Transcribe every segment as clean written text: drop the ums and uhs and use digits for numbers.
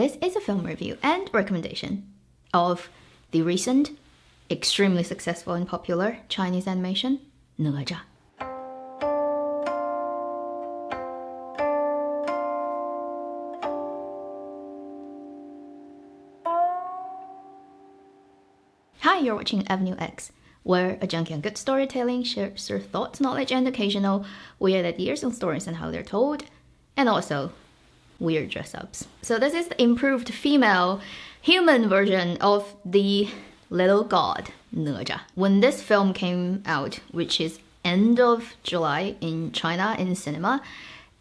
This is a film review and recommendation of the recent, extremely successful and popular Chinese animation,哪吒. Hi, you're watching Avenue X, where a junkie on good storytelling shares her thoughts, knowledge, and occasional weird ideas on stories and how they're told, and also weird dress-ups. So this is the improved female human version of the little god,哪吒. When this film came out, which is end of July in China in cinema,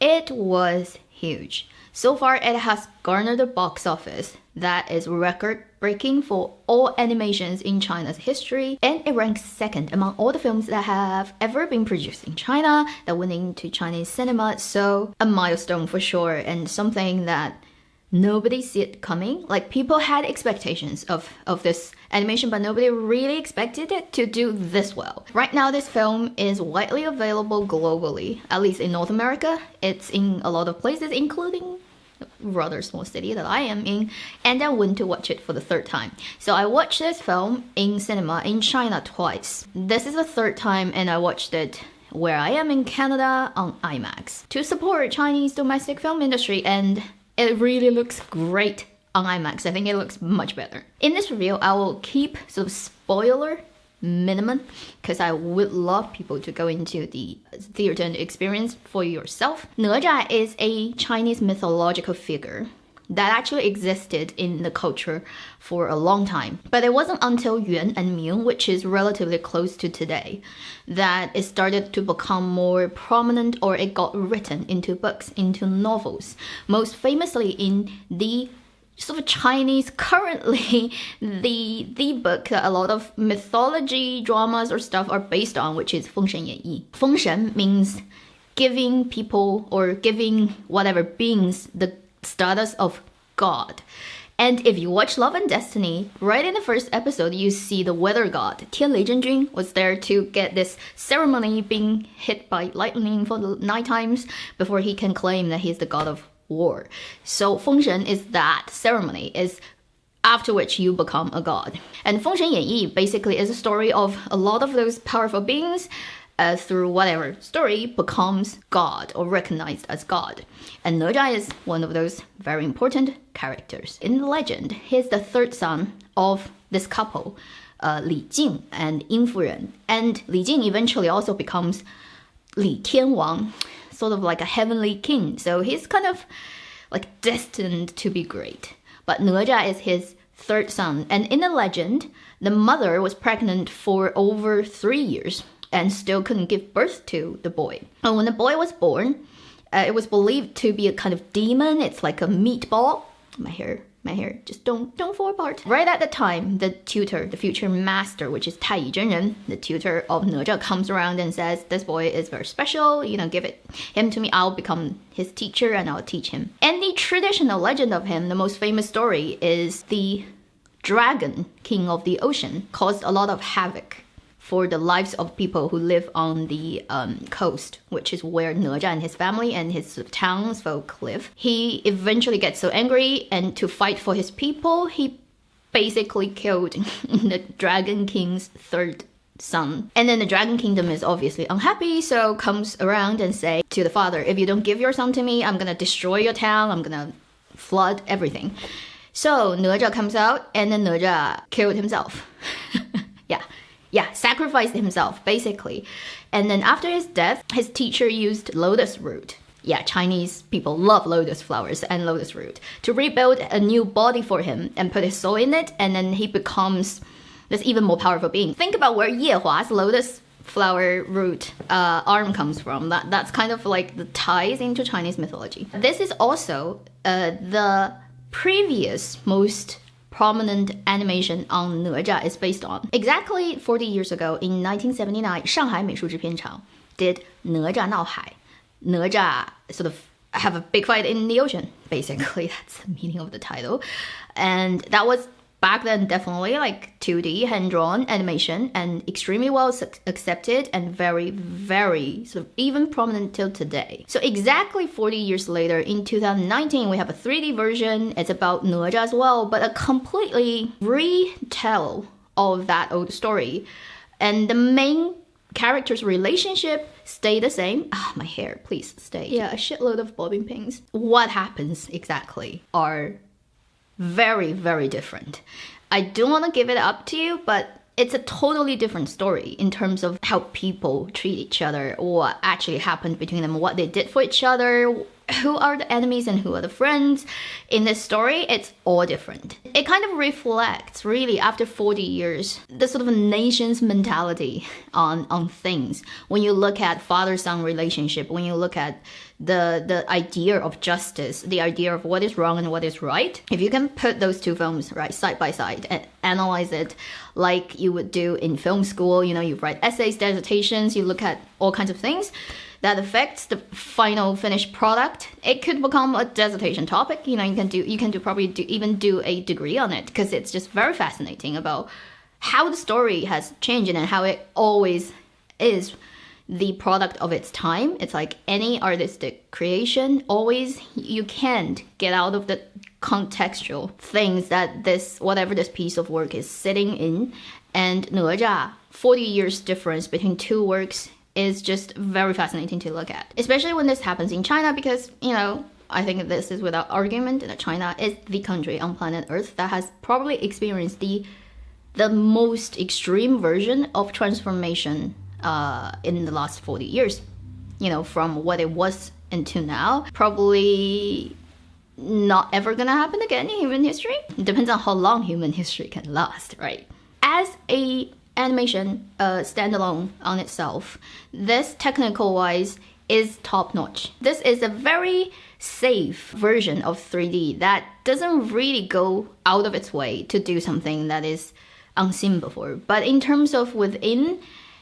it was huge. So far, it has garnered a box office that is record-breaking for all animations in China's history, and it ranks second among all the films that have ever been produced in China that went into Chinese cinema. So a milestone for sure, and something that nobody see it coming. Like, people had expectations of this animation, but nobody really expected it to do this well. Right now, this film is widely available globally, at least in North America. It's in a lot of places, including a rather small city that I am in, and I went to watch it for the third time. So I watched this film in cinema in China twice. This is the third time, and I watched it where I am in Canada on IMAX to support Chinese domestic film industry, and it really looks great on IMAX. I think it looks much better. In this review, I will keep sort of spoiler minimum because I would love people to go into the theater and experience for yourself.哪吒is a Chinese mythological figure that actually existed in the culture for a long time. But it wasn't until Yuan and Ming, which is relatively close to today, that it started to become more prominent, or it got written into books, into novels. Most famously in the sort of Chinese, currently, the book that a lot of mythology, dramas or stuff are based on, which is 封神演义. 封神 means giving people or giving whatever beings the status of God. And if you watch Love and Destiny, right in the first episode, you see the weather god, 天雷真君, was there to get this ceremony being hit by lightning for 9 times before he can claim that he's the god of war. So 封神 is that ceremony, is after which you become a god. And 封神演义 basically is a story of a lot of those powerful beings through whatever story becomes God or recognized as God. And哪吒is one of those very important characters. In the legend, he's the third son of this couple, Li Jing and Yin Furen. And Li Jing eventually also becomes Li Tianwang, sort of like a heavenly king. So he's kind of like destined to be great. But哪吒is his third son. And in the legend, the mother was pregnant for over 3 years and still couldn't give birth to the boy. And when the boy was born, it was believed to be a kind of demon. It's like a meatball. My hair, just don't fall apart. Right at the time, the tutor, the future master, which is 太乙真人, the tutor of哪吒, comes around and says, this boy is very special, give him to me, I'll become his teacher and I'll teach him. And the traditional legend of him, the most famous story, is the dragon king of the ocean caused a lot of havoc for the lives of people who live on the coast, which is where哪吒and his family and his townsfolk live. He eventually gets so angry, and to fight for his people, he basically killed the Dragon King's third son. And then the Dragon Kingdom is obviously unhappy, so comes around and say to the father, if you don't give your son to me, I'm gonna destroy your town, I'm gonna flood everything. So哪吒comes out, and then哪吒killed himself. Yeah, sacrificed himself, basically. And then after his death, his teacher used lotus root. Yeah, Chinese people love lotus flowers and lotus root to rebuild a new body for him and put his soul in it, and then he becomes this even more powerful being. Think about where Yehua's lotus flower root arm comes from. That's kind of like the ties into Chinese mythology. This is also the previous most prominent animation on哪吒is based on. Exactly 40 years ago, in 1979, Shanghai 美术制片厂 did 哪吒闹海.哪吒sort of have a big fight in the ocean, basically. That's the meaning of the title. And that was back then, definitely like 2D hand-drawn animation and extremely well accepted and very, very sort of even prominent till today. So exactly 40 years later, in 2019, we have a 3D version. It's about哪吒as well, but a completely retell of that old story. And the main character's relationship stay the same. Ah, my hair, please stay. Yeah, a shitload of bobbing pins. What happens exactly are very, very different. I don't want to give it up to you, but it's a totally different story in terms of how people treat each other, what actually happened between them, what they did for each other, who are the enemies and who are the friends. In this story, it's all different. It kind of reflects, really, after 40 years, the sort of nation's mentality on things. When you look at father-son relationship, when you look at the idea of justice, the idea of what is wrong and what is right, if you can put those two films right side by side and analyze it like you would do in film school, you know, you write essays, dissertations, you look at all kinds of things that affects the final finished product, it could become a dissertation topic. You know, you can even do a degree on it, because it's just very fascinating about how the story has changed and how it always is the product of its time. It's like any artistic creation, always you can't get out of the contextual things that whatever this piece of work is sitting in. And哪吒, 40 years difference between two works is just very fascinating to look at, especially when this happens in China, because, you know, I think this is without argument that China is the country on planet Earth that has probably experienced the most extreme version of transformation in the last 40 years, you know, from what it was until now. Probably not ever gonna happen again in human history. It depends on how long human history can last, right? As a animation standalone on itself, this technical wise is top notch. This is a very safe version of 3D that doesn't really go out of its way to do something that is unseen before. But in terms of within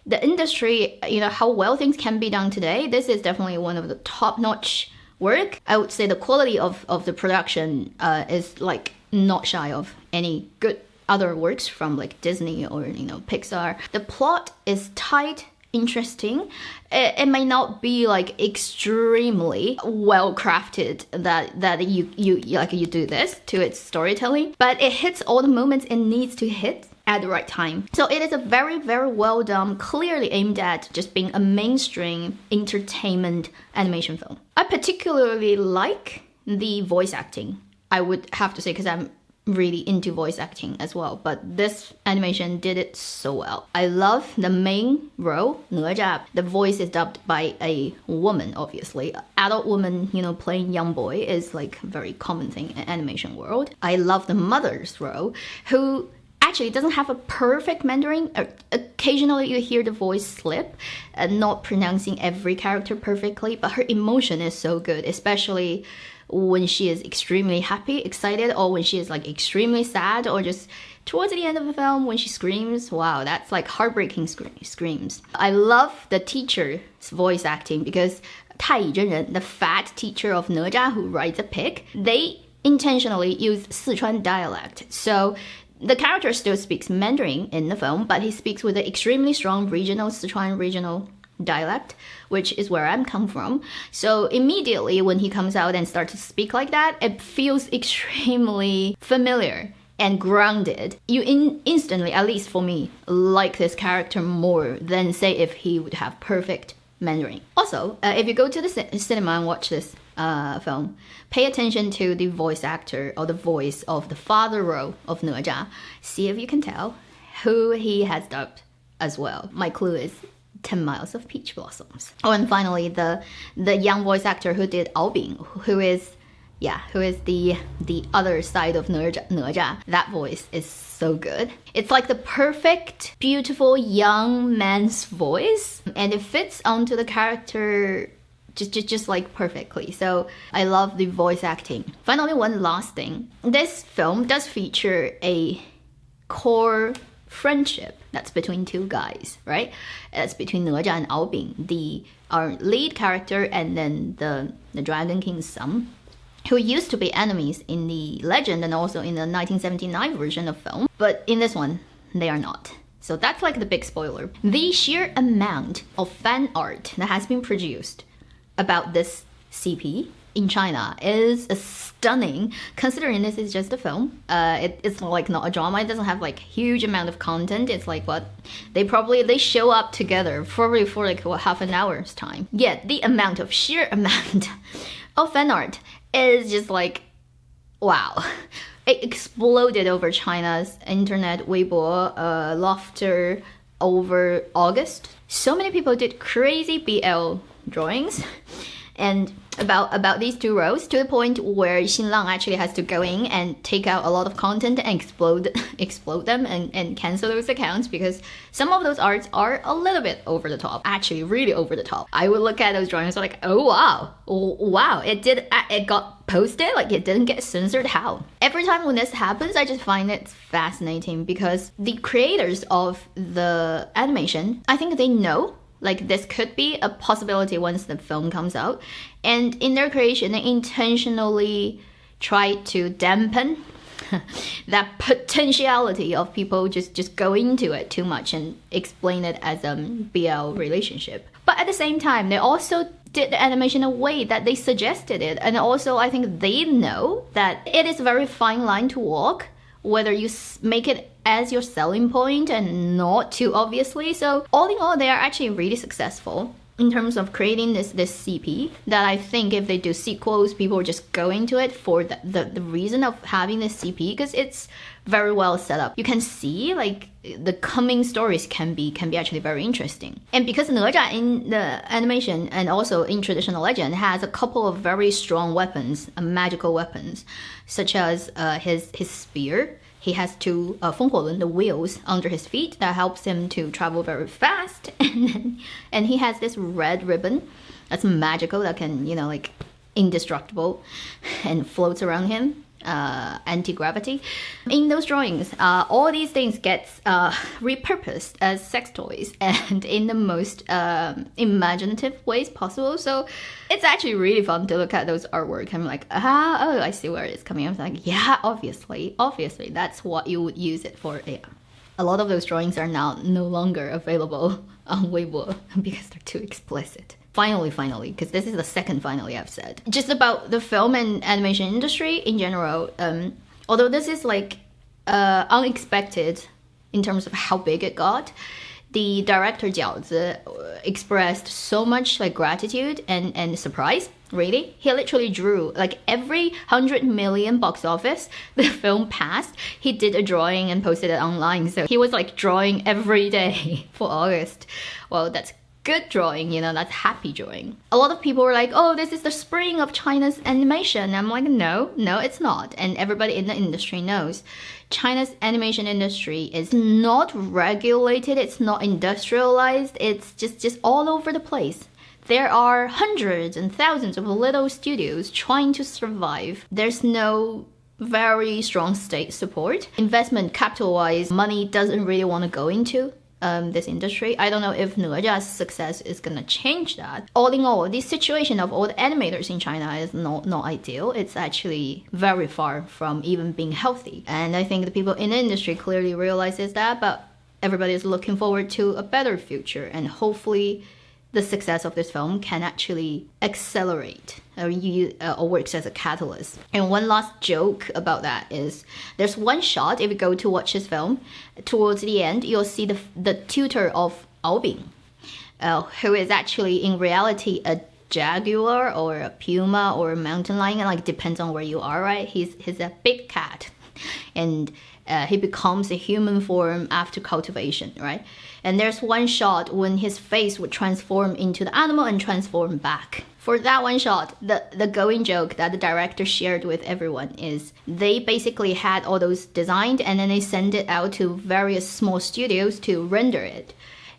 the industry, you know, how well things can be done today, this is definitely one of the top notch work. I would say the quality of the production is like not shy of any good other works from like Disney or, you know, Pixar. The plot is tight, interesting. It may not be like extremely well crafted that you do this to its storytelling, but it hits all the moments it needs to hit at the right time. So it is a very, very well done, clearly aimed at just being a mainstream entertainment animation film. I particularly like the voice acting, I would have to say, because I'm really into voice acting as well, but this animation did it so well. I love the main role,哪吒. The voice is dubbed by a woman, obviously. Adult woman, you know, playing young boy is like a very common thing in animation world. I love the mother's role, who actually doesn't have a perfect Mandarin. Occasionally you hear the voice slip, not pronouncing every character perfectly, but her emotion is so good, especially when she is extremely happy, excited, or when she is like extremely sad, or just towards the end of the film when she screams. Wow, that's like heartbreaking screams. I love the teacher's voice acting, because 太乙真人, the fat teacher of哪吒who rides a pig, they intentionally use Sichuan dialect. So the character still speaks Mandarin in the film, but he speaks with an extremely strong Sichuan regional dialect, which is where I'm come from. So immediately when he comes out and starts to speak like that, it feels extremely familiar and grounded. You instantly, at least for me, like this character more than say if he would have perfect Mandarin. Also, if you go to the cinema and watch this film, pay attention to the voice actor or the voice of the father role of哪吒. See if you can tell who he has dubbed as well. My clue is 10 Miles of Peach Blossoms. Oh, and finally, the young voice actor who did Ao Bing, who is the other side of哪吒. That voice is so good. It's like the perfect, beautiful young man's voice, and it fits onto the character just like perfectly. So I love the voice acting. Finally, one last thing. This film does feature a core friendship that's between two guys, right? It's between哪吒and Ao Bing, our lead character, and then the Dragon King's son, who used to be enemies in the legend and also in the 1979 version of film. But in this one, they are not. So that's like the big spoiler. The sheer amount of fan art that has been produced about this CP in China is stunning, considering this is just a film. It's like not a drama. It doesn't have like huge amount of content. It's like what they show up together probably for like what, half an hour's time. Yet the sheer amount of fan art is just like, wow. It exploded over China's internet Weibo laughter over August. So many people did crazy BL drawings and about these two rows, to the point where Xinlang actually has to go in and take out a lot of content and explode them and cancel those accounts, because some of those arts are a little bit over the top, actually really over the top. I would look at those drawings like, oh wow, it got posted, like it didn't get censored. How? Every time when this happens, I just find it fascinating, because the creators of the animation, I think they know like this could be a possibility once the film comes out, and in their creation they intentionally try to dampen that potentiality of people just go into it too much and explain it as a BL relationship. But at the same time, they also did the animation in a way that they suggested it, and also I think they know that it is a very fine line to walk, whether you make it as your selling point and not too obviously. So all in all, they are actually really successful in terms of creating this CP, that I think if they do sequels, people will just go into it for the reason of having this CP, because it's very well set up. You can see like the coming stories can be actually very interesting. And because哪吒in the animation and also in traditional legend has a couple of very strong weapons, magical weapons, such as his spear. He has two 风火轮, the wheels under his feet that helps him to travel very fast, and he has this red ribbon that's magical that can, you know, like indestructible and floats around him, anti-gravity. In those drawings, all these things gets repurposed as sex toys, and in the most imaginative ways possible. So it's actually really fun to look at those artwork. I'm like, oh, I see where it's coming. I'm like, yeah, obviously, that's what you would use it for. Yeah. A lot of those drawings are now no longer available on Weibo because they're too explicit. Finally, because this is the second finally I've said. Just about the film and animation industry in general, although this is like unexpected in terms of how big it got, the director Jiaozi expressed so much like gratitude and surprise, really. He literally drew like every 100 million box office the film passed, he did a drawing and posted it online. So he was like drawing every day for August. Well, that's good drawing, you know, that's happy drawing. A lot of people were like, oh, this is the spring of China's animation. I'm like, no, it's not. And everybody in the industry knows China's animation industry is not regulated, it's not industrialized, it's just all over the place. There are hundreds and thousands of little studios trying to survive. There's no very strong state support. Investment capital-wise, money doesn't really want to go into this industry. I don't know if哪吒success is gonna change that. All in all, the situation of all the animators in China is not ideal. It's actually very far from even being healthy. And I think the people in the industry clearly realizes that, but everybody is looking forward to a better future, and hopefully the success of this film can actually accelerate or works as a catalyst. And one last joke about that is there's one shot, if you go to watch this film, towards the end you'll see the tutor of Aobing, who is actually in reality a jaguar or a puma or a mountain lion, and like depends on where you are, right? He's a big cat, and he becomes a human form after cultivation, right? And there's one shot when his face would transform into the animal and transform back. For that one shot, the going joke that the director shared with everyone is they basically had all those designed and then they send it out to various small studios to render it.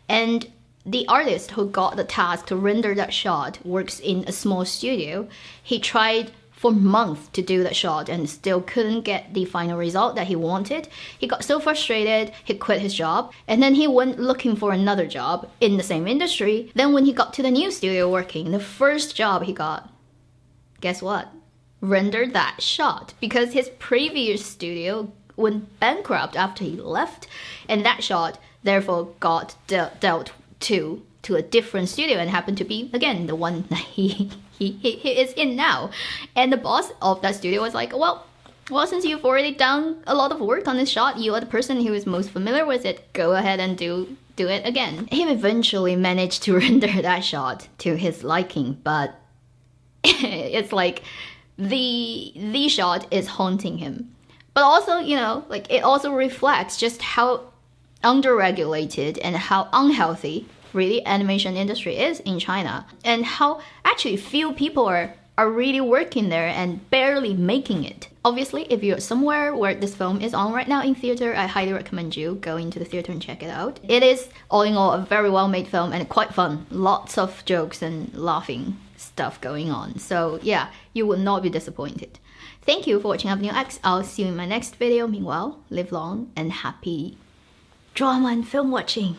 And the artist who got the task to render that shot works in a small studio. He tried for months to do that shot and still couldn't get the final result that he wanted. He got so frustrated, he quit his job, and then he went looking for another job in the same industry. Then when he got to the new studio working, the first job he got, guess what? rendered that shot because his previous studio went bankrupt after he left, and that shot therefore got dealt to a different studio and happened to be again the one that he is in now. And the boss of that studio was like, well, since you've already done a lot of work on this shot, you are the person who is most familiar with it, go ahead and do it again. He eventually managed to render that shot to his liking, but it's like the shot is haunting him. But also, you know, like it also reflects just how underregulated and how unhealthy really animation industry is in China, and how actually few people are really working there and barely making it. Obviously, if you're somewhere where this film is on right now in theater, I highly recommend you go into the theater and check it out. It is all in all a very well made film and quite fun. Lots of jokes and laughing stuff going on. So yeah, you will not be disappointed. Thank you for watching Avenue X. I'll see you in my next video. Meanwhile, live long and happy drama and film watching.